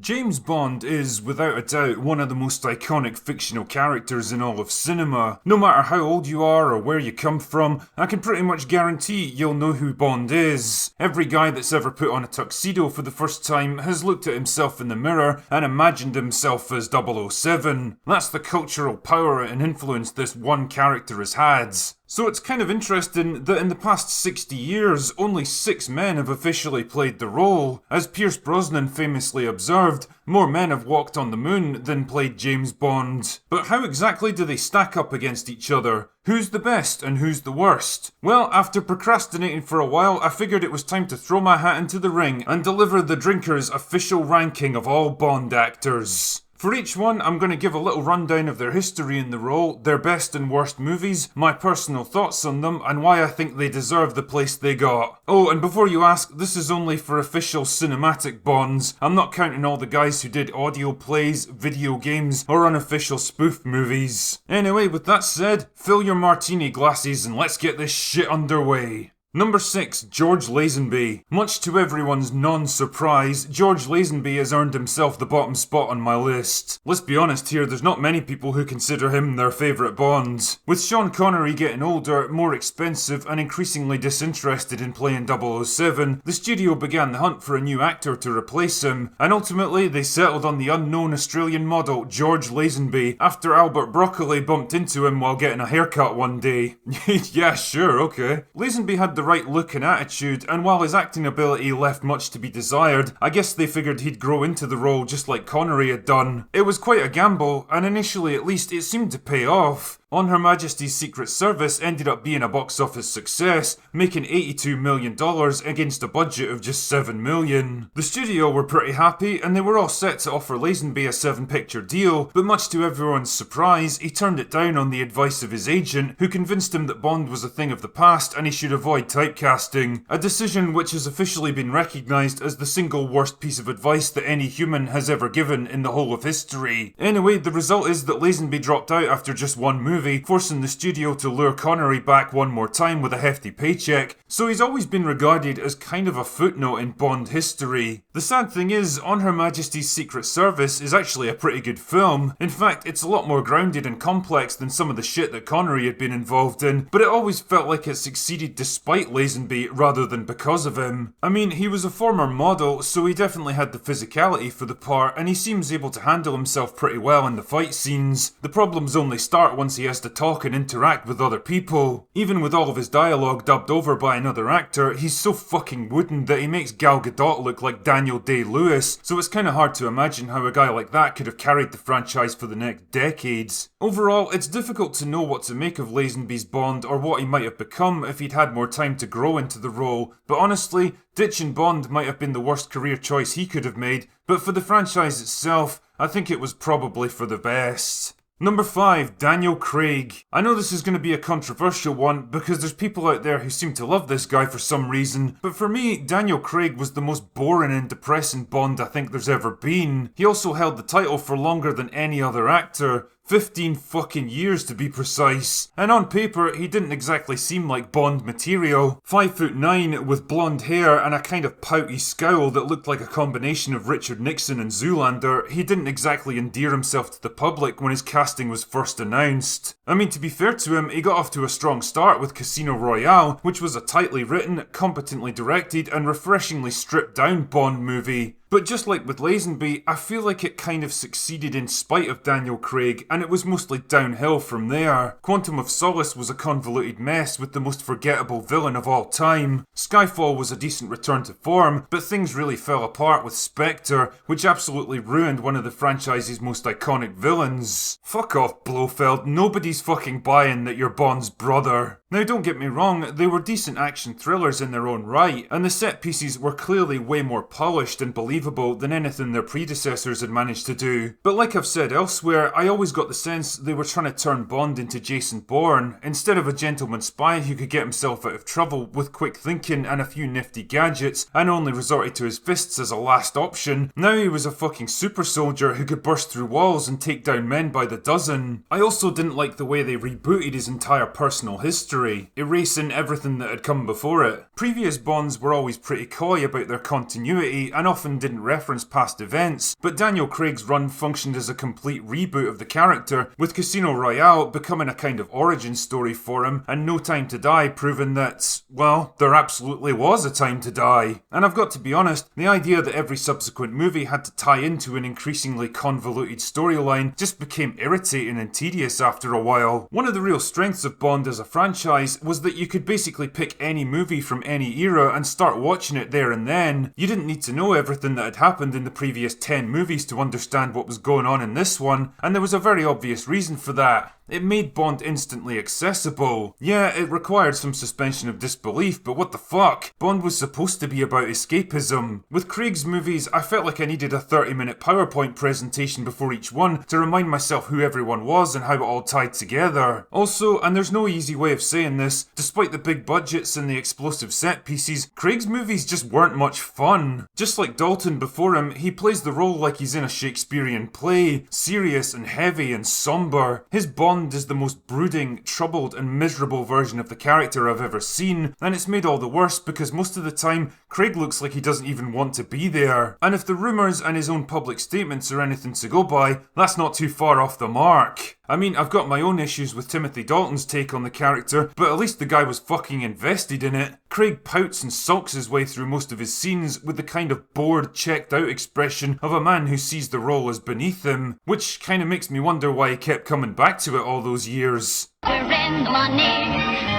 James Bond is, without a doubt, one of the most iconic fictional characters in all of cinema. No matter how old you are or where you come from, I can pretty much guarantee you'll know who Bond is. Every guy that's ever put on a tuxedo for the first time has looked at himself in the mirror and imagined himself as 007. That's the cultural power and influence this one character has had. So it's kind of interesting that in the past 60 years, only 6 men have officially played the role. As Pierce Brosnan famously observed, more men have walked on the moon than played James Bond. But how exactly do they stack up against each other? Who's the best and who's the worst? Well, after procrastinating for a while, I figured it was time to throw my hat into the ring and deliver the Drinker's official ranking of all Bond actors. For each one, I'm going to give a little rundown of their history in the role, their best and worst movies, my personal thoughts on them, and why I think they deserve the place they got. Oh, and before you ask, this is only for official cinematic Bonds. I'm not counting all the guys who did audio plays, video games, or unofficial spoof movies. Anyway, with that said, fill your martini glasses and let's get this shit underway. Number 6, George Lazenby. Much to everyone's non-surprise, George Lazenby has earned himself the bottom spot on my list. Let's be honest here, there's not many people who consider him their favourite Bond. With Sean Connery getting older, more expensive, and increasingly disinterested in playing 007, the studio began the hunt for a new actor to replace him, and ultimately they settled on the unknown Australian model George Lazenby after Albert Broccoli bumped into him while getting a haircut one day. Yeah, sure, okay. Lazenby had the right look and attitude, and while his acting ability left much to be desired, I guess they figured he'd grow into the role just like Connery had done. It was quite a gamble, and initially at least it seemed to pay off. On Her Majesty's Secret Service ended up being a box office success, making $82 million against a budget of just $7 million. The studio were pretty happy, and they were all set to offer Lazenby a 7-picture deal, but much to everyone's surprise, he turned it down on the advice of his agent, who convinced him that Bond was a thing of the past and he should avoid typecasting, a decision which has officially been recognised as the single worst piece of advice that any human has ever given in the whole of history. Anyway, the result is that Lazenby dropped out after just one movie, forcing the studio to lure Connery back one more time with a hefty paycheck, so he's always been regarded as kind of a footnote in Bond history. The sad thing is, On Her Majesty's Secret Service is actually a pretty good film. In fact, it's a lot more grounded and complex than some of the shit that Connery had been involved in, but it always felt like it succeeded despite Lazenby rather than because of him. I mean, he was a former model, so he definitely had the physicality for the part, and he seems able to handle himself pretty well in the fight scenes. The problems only start once he has to talk and interact with other people. Even with all of his dialogue dubbed over by another actor, he's so fucking wooden that he makes Gal Gadot look like Daniel Day-Lewis, so it's kinda hard to imagine how a guy like that could have carried the franchise for the next decades. Overall, it's difficult to know what to make of Lazenby's Bond or what he might have become if he'd had more time to grow into the role, but honestly, ditching Bond might have been the worst career choice he could have made, but for the franchise itself, I think it was probably for the best. Number 5, Daniel Craig. I know this is going to be a controversial one because there's people out there who seem to love this guy for some reason, but for me, Daniel Craig was the most boring and depressing Bond I think there's ever been. He also held the title for longer than any other actor. 15 fucking years to be precise. And on paper, he didn't exactly seem like Bond material. 5'9" with blonde hair and a kind of pouty scowl that looked like a combination of Richard Nixon and Zoolander, he didn't exactly endear himself to the public when his casting was first announced. I mean, to be fair to him, he got off to a strong start with Casino Royale, which was a tightly written, competently directed and refreshingly stripped down Bond movie. But just like with Lazenby, I feel like it kind of succeeded in spite of Daniel Craig, and it was mostly downhill from there. Quantum of Solace was a convoluted mess with the most forgettable villain of all time. Skyfall was a decent return to form, but things really fell apart with Spectre, which absolutely ruined one of the franchise's most iconic villains. Fuck off, Blofeld, nobody's fucking buying that you're Bond's brother. Now don't get me wrong, they were decent action thrillers in their own right, and the set pieces were clearly way more polished and believable than anything their predecessors had managed to do. But like I've said elsewhere, I always got the sense they were trying to turn Bond into Jason Bourne, instead of a gentleman spy who could get himself out of trouble with quick thinking and a few nifty gadgets, and only resorted to his fists as a last option. Now he was a fucking super soldier who could burst through walls and take down men by the dozen. I also didn't like the way they rebooted his entire personal history. century, erasing everything that had come before it. Previous Bonds were always pretty coy about their continuity and often didn't reference past events, but Daniel Craig's run functioned as a complete reboot of the character, with Casino Royale becoming a kind of origin story for him, and No Time to Die proving that, well, there absolutely was a time to die. And I've got to be honest, the idea that every subsequent movie had to tie into an increasingly convoluted storyline just became irritating and tedious after a while. One of the real strengths of Bond as a franchise was that you could basically pick any movie from any era and start watching it there and then. You didn't need to know everything that had happened in the previous 10 movies to understand what was going on in this one, and there was a very obvious reason for that. It made Bond instantly accessible. Yeah, it required some suspension of disbelief, but what the fuck? Bond was supposed to be about escapism. With Craig's movies, I felt like I needed a 30-minute PowerPoint presentation before each one to remind myself who everyone was and how it all tied together. Also, and there's no easy way of saying this, despite the big budgets and the explosive set pieces, Craig's movies just weren't much fun. Just like Dalton before him, he plays the role like he's in a Shakespearean play, serious and heavy and somber. His Bond is the most brooding, troubled and miserable version of the character I've ever seen, and it's made all the worse because most of the time Craig looks like he doesn't even want to be there. And if the rumours and his own public statements are anything to go by, that's not too far off the mark. I mean, I've got my own issues with Timothy Dalton's take on the character, but at least the guy was fucking invested in it. Craig pouts and sulks his way through most of his scenes with the kind of bored, checked out expression of a man who sees the role as beneath him, which kind of makes me wonder why he kept coming back to it all those years. Surrender money,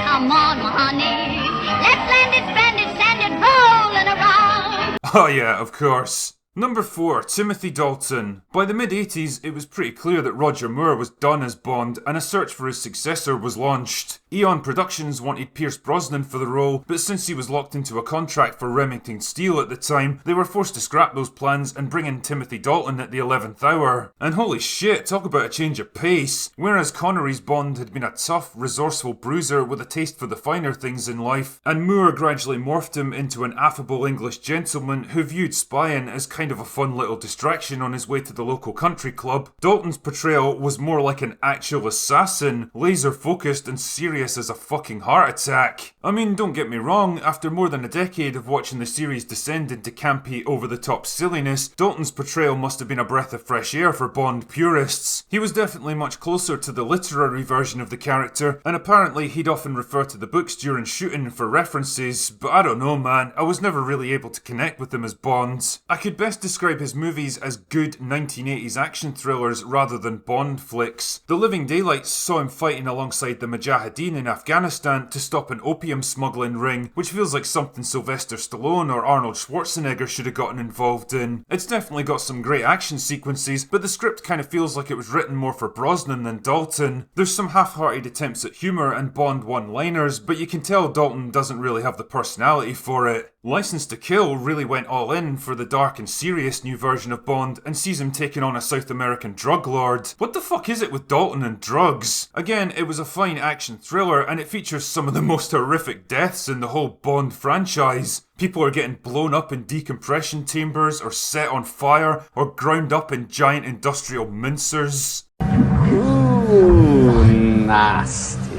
come on, honey. Let's land it, spend it, send it rolling around. Oh yeah, of course. Number 4, Timothy Dalton. By the mid-80s, it was pretty clear that Roger Moore was done as Bond, and a search for his successor was launched. Eon Productions wanted Pierce Brosnan for the role, but since he was locked into a contract for Remington Steele at the time, they were forced to scrap those plans and bring in Timothy Dalton at the 11th hour. And holy shit, talk about a change of pace. Whereas Connery's Bond had been a tough, resourceful bruiser with a taste for the finer things in life, and Moore gradually morphed him into an affable English gentleman who viewed spying as kind of a fun little distraction on his way to the local country club, Dalton's portrayal was more like an actual assassin, laser focused and serious as a fucking heart attack. I mean, don't get me wrong, after more than a decade of watching the series descend into campy, over-the-top silliness, Dalton's portrayal must have been a breath of fresh air for Bond purists. He was definitely much closer to the literary version of the character, and apparently he'd often refer to the books during shooting for references, but I don't know man, I was never really able to connect with him as Bond. I could best describe his movies as good 1980s action thrillers rather than Bond flicks. The Living Daylights saw him fighting alongside the Mujahideen in Afghanistan to stop an opium smuggling ring, which feels like something Sylvester Stallone or Arnold Schwarzenegger should have gotten involved in. It's definitely got some great action sequences, but the script kind of feels like it was written more for Brosnan than Dalton. There's some half-hearted attempts at humour and Bond one-liners, but you can tell Dalton doesn't really have the personality for it. License to Kill really went all in for the dark and serious new version of Bond and sees him taking on a South American drug lord. What the fuck is it with Dalton and drugs? Again, it was a fine action thriller and it features some of the most horrific deaths in the whole Bond franchise. People are getting blown up in decompression chambers or set on fire or ground up in giant industrial mincers. Ooh, nasty.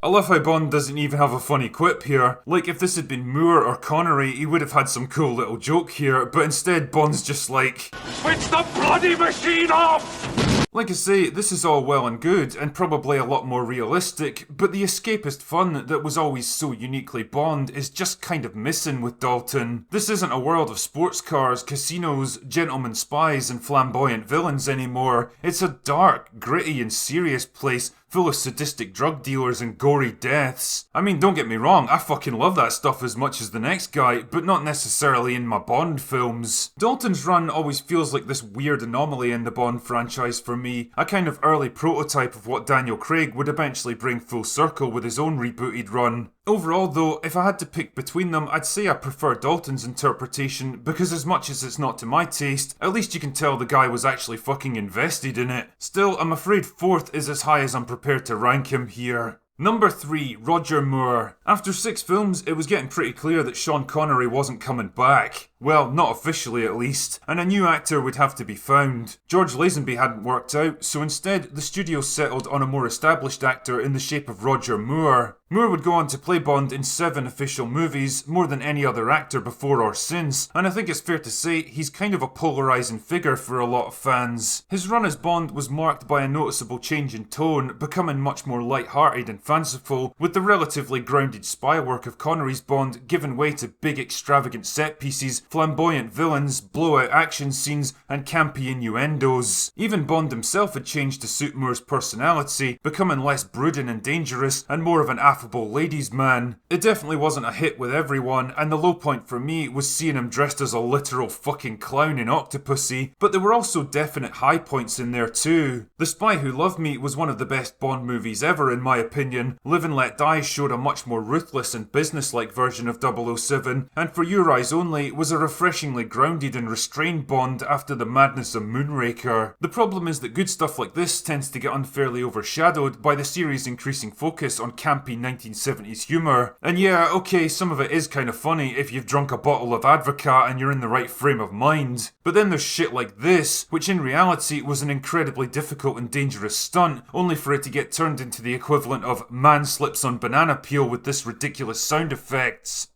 I love how Bond doesn't even have a funny quip here. Like, if this had been Moore or Connery, he would have had some cool little joke here, but instead Bond's just like, switch the bloody machine off! Like I say, this is all well and good, and probably a lot more realistic, but the escapist fun that was always so uniquely Bond is just kind of missing with Dalton. This isn't a world of sports cars, casinos, gentlemen spies, and flamboyant villains anymore. It's a dark, gritty, and serious place full of sadistic drug dealers and gory deaths. I mean, don't get me wrong, I fucking love that stuff as much as the next guy, but not necessarily in my Bond films. Dalton's run always feels like this weird anomaly in the Bond franchise for me, a kind of early prototype of what Daniel Craig would eventually bring full circle with his own rebooted run. Overall though, if I had to pick between them, I'd say I prefer Dalton's interpretation, because as much as it's not to my taste, at least you can tell the guy was actually fucking invested in it. Still, I'm afraid 4th is as high as I'm prepared to rank him here. Number 3, Roger Moore. After 6 films, it was getting pretty clear that Sean Connery wasn't coming back. Well, not officially at least, and a new actor would have to be found. George Lazenby hadn't worked out, so instead the studio settled on a more established actor in the shape of Roger Moore. Moore would go on to play Bond in 7 official movies, more than any other actor before or since, and I think it's fair to say he's kind of a polarising figure for a lot of fans. His run as Bond was marked by a noticeable change in tone, becoming much more light-hearted and fanciful, with the relatively grounded spy work of Connery's Bond giving way to big extravagant set pieces, flamboyant villains, blowout action scenes, and campy innuendos. Even Bond himself had changed to suit Moore's personality, becoming less brooding and dangerous, and more of an affable ladies' man. It definitely wasn't a hit with everyone, and the low point for me was seeing him dressed as a literal fucking clown in Octopussy, but there were also definite high points in there too. The Spy Who Loved Me was one of the best Bond movies ever in my opinion. Live and Let Die showed a much more ruthless and businesslike version of 007, and For Your Eyes Only was a refreshingly grounded and restrained Bond after the madness of Moonraker. The problem is that good stuff like this tends to get unfairly overshadowed by the series' increasing focus on campy 1970s humour. And yeah, okay, some of it is kind of funny if you've drunk a bottle of Advocat and you're in the right frame of mind. But then there's shit like this, which in reality was an incredibly difficult and dangerous stunt, only for it to get turned into the equivalent of man slips on banana peel with this ridiculous sound effects.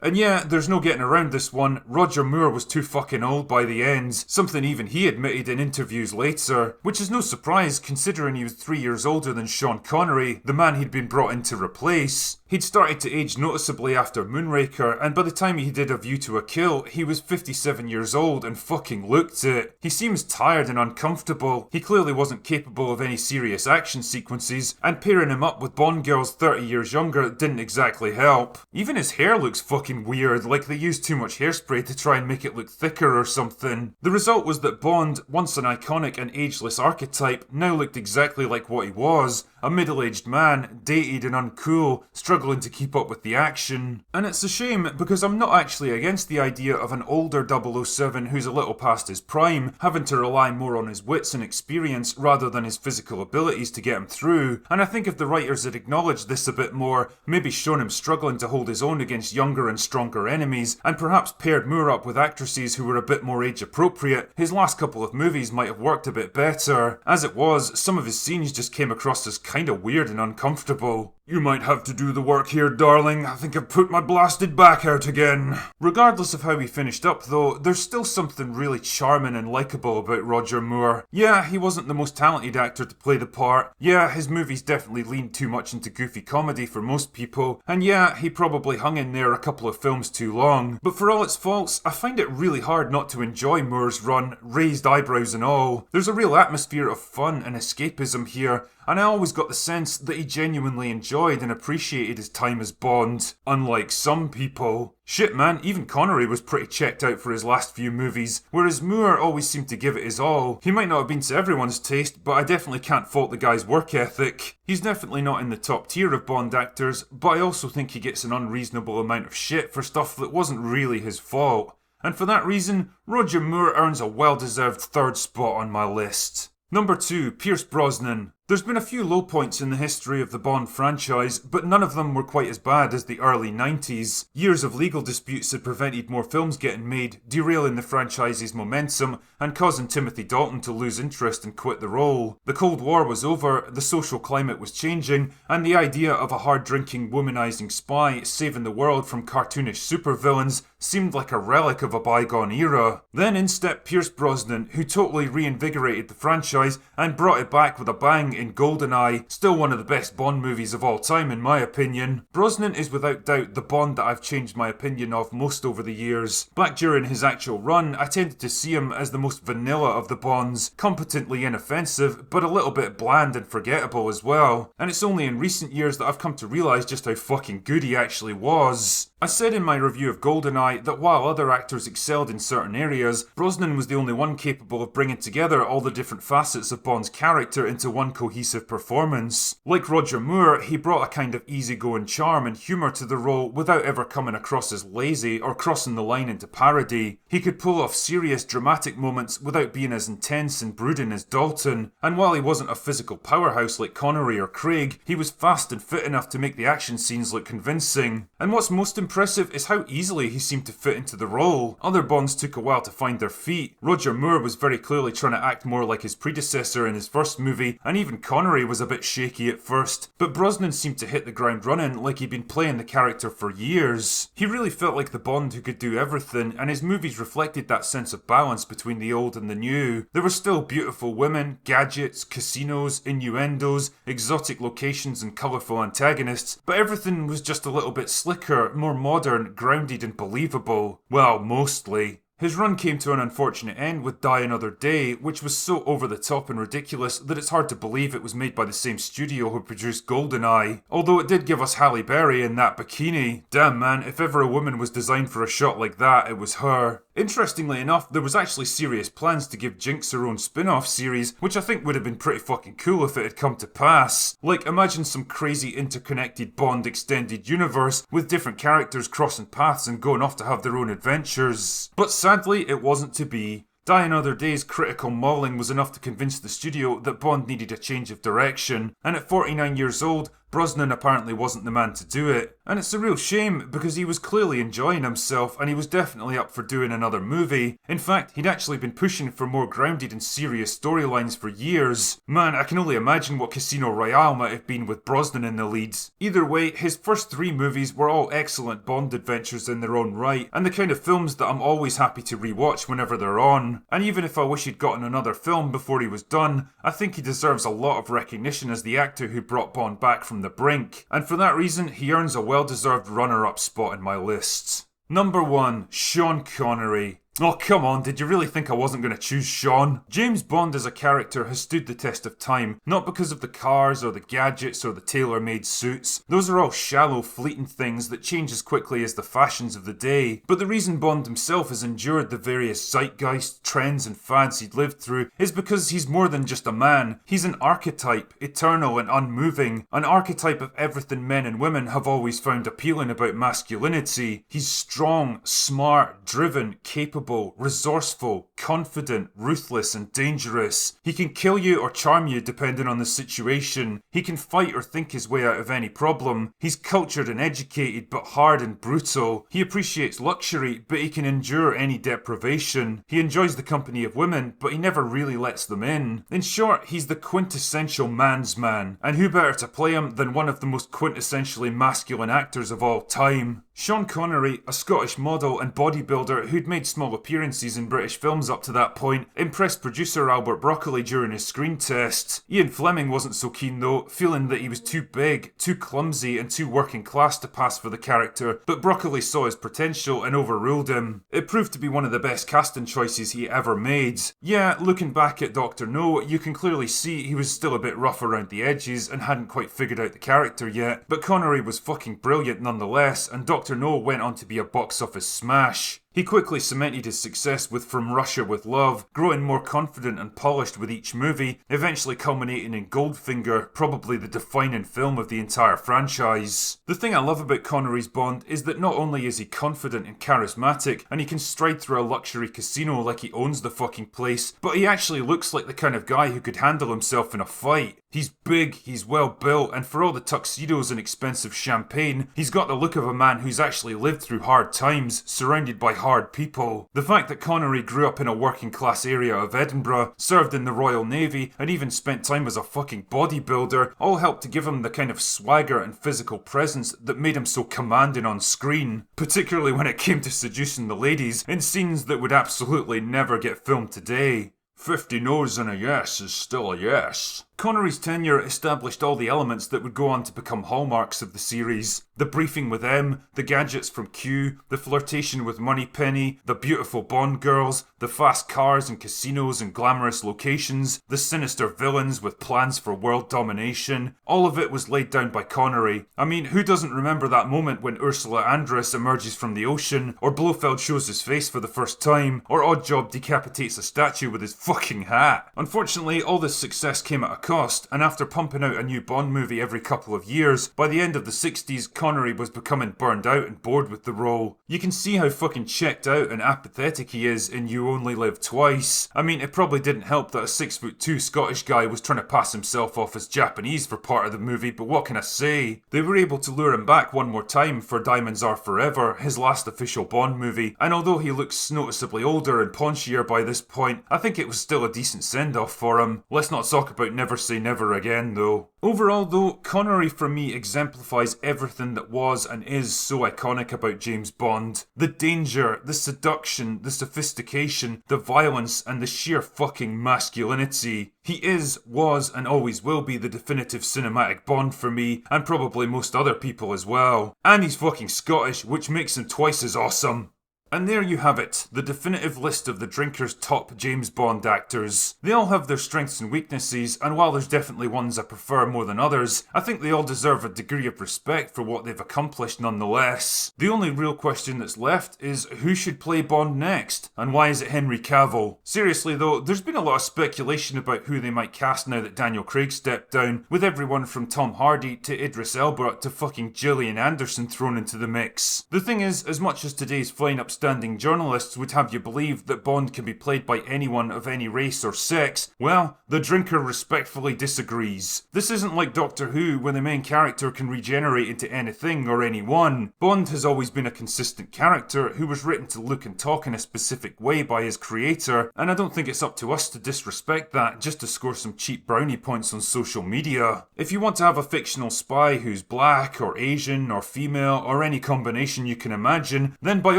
And yeah, there's no getting around this one, Roger Moore was too fucking old by the end, something even he admitted in interviews later, which is no surprise considering he was 3 years older than Sean Connery, the man he'd been brought in to replace. He'd started to age noticeably after Moonraker, and by the time he did A View to a Kill, he was 57 years old and fucking looked it. He seems tired and uncomfortable, he clearly wasn't capable of any serious action sequences, and pairing him up with Bond girls 30 years younger didn't exactly help. Even his hair looks fucking weird, like they used too much hairspray to try and make it look thicker or something. The result was that Bond, once an iconic and ageless archetype, now looked exactly like what he was, a middle-aged man, dated and uncool, struggling to keep up with the action. And it's a shame, because I'm not actually against the idea of an older 007 who's a little past his prime, having to rely more on his wits and experience rather than his physical abilities to get him through, and I think if the writers had acknowledged this a bit more, maybe shown him struggling to hold his own against younger and stronger enemies, and perhaps paired Moore up with actresses who were a bit more age appropriate, his last couple of movies might have worked a bit better. As it was, some of his scenes just came across as kinda weird and uncomfortable. You might have to do the work here, darling. I think I've put my blasted back out again. Regardless of how he finished up though, there's still something really charming and likeable about Roger Moore. Yeah, he wasn't the most talented actor to play the part. Yeah, his movies definitely leaned too much into goofy comedy for most people. And yeah, he probably hung in there a couple of films too long. But for all its faults, I find it really hard not to enjoy Moore's run, raised eyebrows and all. There's a real atmosphere of fun and escapism here, and I always got the sense that he genuinely enjoyed and appreciated his time as Bond, unlike some people. Shit man, even Connery was pretty checked out for his last few movies, whereas Moore always seemed to give it his all. He might not have been to everyone's taste, but I definitely can't fault the guy's work ethic. He's definitely not in the top tier of Bond actors, but I also think he gets an unreasonable amount of shit for stuff that wasn't really his fault. And for that reason, Roger Moore earns a well-deserved third spot on my list. Number 2, Pierce Brosnan. There's been a few low points in the history of the Bond franchise, but none of them were quite as bad as the early 90s. Years of legal disputes had prevented more films getting made, derailing the franchise's momentum and causing Timothy Dalton to lose interest and quit the role. The Cold War was over, the social climate was changing, and the idea of a hard-drinking, womanizing spy saving the world from cartoonish supervillains seemed like a relic of a bygone era. Then in stepped Pierce Brosnan, who totally reinvigorated the franchise and brought it back with a bang in GoldenEye, still one of the best Bond movies of all time in my opinion. Brosnan is without doubt the Bond that I've changed my opinion of most over the years. Back during his actual run, I tended to see him as the most vanilla of the Bonds, competently inoffensive, but a little bit bland and forgettable as well. And it's only in recent years that I've come to realise just how fucking good he actually was. I said in my review of GoldenEye that while other actors excelled in certain areas, Brosnan was the only one capable of bringing together all the different facets of Bond's character into one cohesive cohesive performance. Like Roger Moore, he brought a kind of easygoing charm and humour to the role without ever coming across as lazy or crossing the line into parody. He could pull off serious dramatic moments without being as intense and brooding as Dalton, and while he wasn't a physical powerhouse like Connery or Craig, he was fast and fit enough to make the action scenes look convincing. And what's most impressive is how easily he seemed to fit into the role. Other Bonds took a while to find their feet. Roger Moore was very clearly trying to act more like his predecessor in his first movie, and even Connery was a bit shaky at first, but Brosnan seemed to hit the ground running like he'd been playing the character for years. He really felt like the Bond who could do everything, and his movies reflected that sense of balance between the old and the new. There were still beautiful women, gadgets, casinos, innuendos, exotic locations and colourful antagonists, but everything was just a little bit slicker, more modern, grounded and believable. Well, mostly. His run came to an unfortunate end with Die Another Day, which was so over the top and ridiculous that it's hard to believe it was made by the same studio who produced GoldenEye. Although it did give us Halle Berry in that bikini. Damn man, if ever a woman was designed for a shot like that, it was her. Interestingly enough, there was actually serious plans to give Jinx her own spin-off series, which I think would have been pretty fucking cool if it had come to pass. Like, imagine some crazy interconnected Bond extended universe with different characters crossing paths and going off to have their own adventures. But sadly, it wasn't to be. Die Another Day's critical mauling was enough to convince the studio that Bond needed a change of direction, and at 49 years old, Brosnan apparently wasn't the man to do it. And it's a real shame because he was clearly enjoying himself and he was definitely up for doing another movie. In fact, he'd actually been pushing for more grounded and serious storylines for years. Man, I can only imagine what Casino Royale might have been with Brosnan in the leads. Either way, his first 3 movies were all excellent Bond adventures in their own right, and the kind of films that I'm always happy to rewatch whenever they're on. And even if I wish he'd gotten another film before he was done, I think he deserves a lot of recognition as the actor who brought Bond back from the brink, and for that reason he earns a well-deserved runner-up spot in my lists. Number 1, Sean Connery. Oh, come on, did you really think I wasn't going to choose Sean? James Bond as a character has stood the test of time, not because of the cars or the gadgets or the tailor-made suits. Those are all shallow, fleeting things that change as quickly as the fashions of the day. But the reason Bond himself has endured the various zeitgeist, trends and fads he'd lived through is because he's more than just a man. He's an archetype, eternal and unmoving. An archetype of everything men and women have always found appealing about masculinity. He's strong, smart, driven, capable, resourceful, confident, ruthless and dangerous. He can kill you or charm you depending on the situation. He can fight or think his way out of any problem. He's cultured and educated but hard and brutal. He appreciates luxury but he can endure any deprivation. He enjoys the company of women but he never really lets them in. In short, he's the quintessential man's man. And who better to play him than one of the most quintessentially masculine actors of all time? Sean Connery, a Scottish model and bodybuilder who'd made small appearances in British films up to that point, impressed producer Albert Broccoli during his screen test. Ian Fleming wasn't so keen though, feeling that he was too big, too clumsy and too working class to pass for the character, but Broccoli saw his potential and overruled him. It proved to be one of the best casting choices he ever made. Yeah, looking back at Dr. No, you can clearly see he was still a bit rough around the edges and hadn't quite figured out the character yet, but Connery was fucking brilliant nonetheless, and Dr. No went on to be a box office smash. He quickly cemented his success with From Russia with Love, growing more confident and polished with each movie, eventually culminating in Goldfinger, probably the defining film of the entire franchise. The thing I love about Connery's Bond is that not only is he confident and charismatic, and he can stride through a luxury casino like he owns the fucking place, but he actually looks like the kind of guy who could handle himself in a fight. He's big, he's well built, and for all the tuxedos and expensive champagne, he's got the look of a man who's actually lived through hard times, surrounded by hard people. The fact that Connery grew up in a working class area of Edinburgh, served in the Royal Navy, and even spent time as a fucking bodybuilder, all helped to give him the kind of swagger and physical presence that made him so commanding on screen, particularly when it came to seducing the ladies in scenes that would absolutely never get filmed today. 50 no's and a yes is still a yes. Connery's tenure established all the elements that would go on to become hallmarks of the series. The briefing with M, the gadgets from Q, the flirtation with Moneypenny, the beautiful Bond girls, the fast cars and casinos and glamorous locations, the sinister villains with plans for world domination. All of it was laid down by Connery. I mean, who doesn't remember that moment when Ursula Andress emerges from the ocean, or Blofeld shows his face for the first time, or Oddjob decapitates a statue with his fucking hat? Unfortunately, all this success came at a cost, and after pumping out a new Bond movie every couple of years, by the end of the 60s, Connery was becoming burned out and bored with the role. You can see how fucking checked out and apathetic he is in You Only Live Twice. I mean, it probably didn't help that a 6'2" Scottish guy was trying to pass himself off as Japanese for part of the movie, but what can I say? They were able to lure him back one more time for Diamonds Are Forever, his last official Bond movie, and although he looks noticeably older and paunchier by this point, I think it was still a decent send-off for him. Let's not talk about Never Say Never again, though. Overall, though, Connery for me exemplifies everything that was and is so iconic about James Bond. The danger, the seduction, the sophistication, the violence, and the sheer fucking masculinity. He is, was, and always will be the definitive cinematic Bond for me, and probably most other people as well. And he's fucking Scottish, which makes him twice as awesome. And there you have it, the definitive list of the Drinker's top James Bond actors. They all have their strengths and weaknesses, and while there's definitely ones I prefer more than others, I think they all deserve a degree of respect for what they've accomplished nonetheless. The only real question that's left is who should play Bond next, and why is it Henry Cavill? Seriously though, there's been a lot of speculation about who they might cast now that Daniel Craig stepped down, with everyone from Tom Hardy to Idris Elba to fucking Gillian Anderson thrown into the mix. The thing is, as much as today's fine upstanding journalists would have you believe that Bond can be played by anyone of any race or sex, well, the Drinker respectfully disagrees. This isn't like Doctor Who, where the main character can regenerate into anything or anyone. Bond has always been a consistent character who was written to look and talk in a specific way by his creator, and I don't think it's up to us to disrespect that just to score some cheap brownie points on social media. If you want to have a fictional spy who's black or Asian or female or any combination you can imagine, then by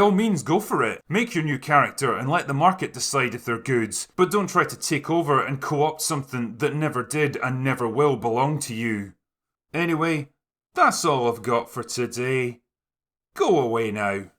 all means go for it. Make your new character and let the market decide if they're good, but don't try to take over and co-opt something that never did and never will belong to you. Anyway, that's all I've got for today. Go away now.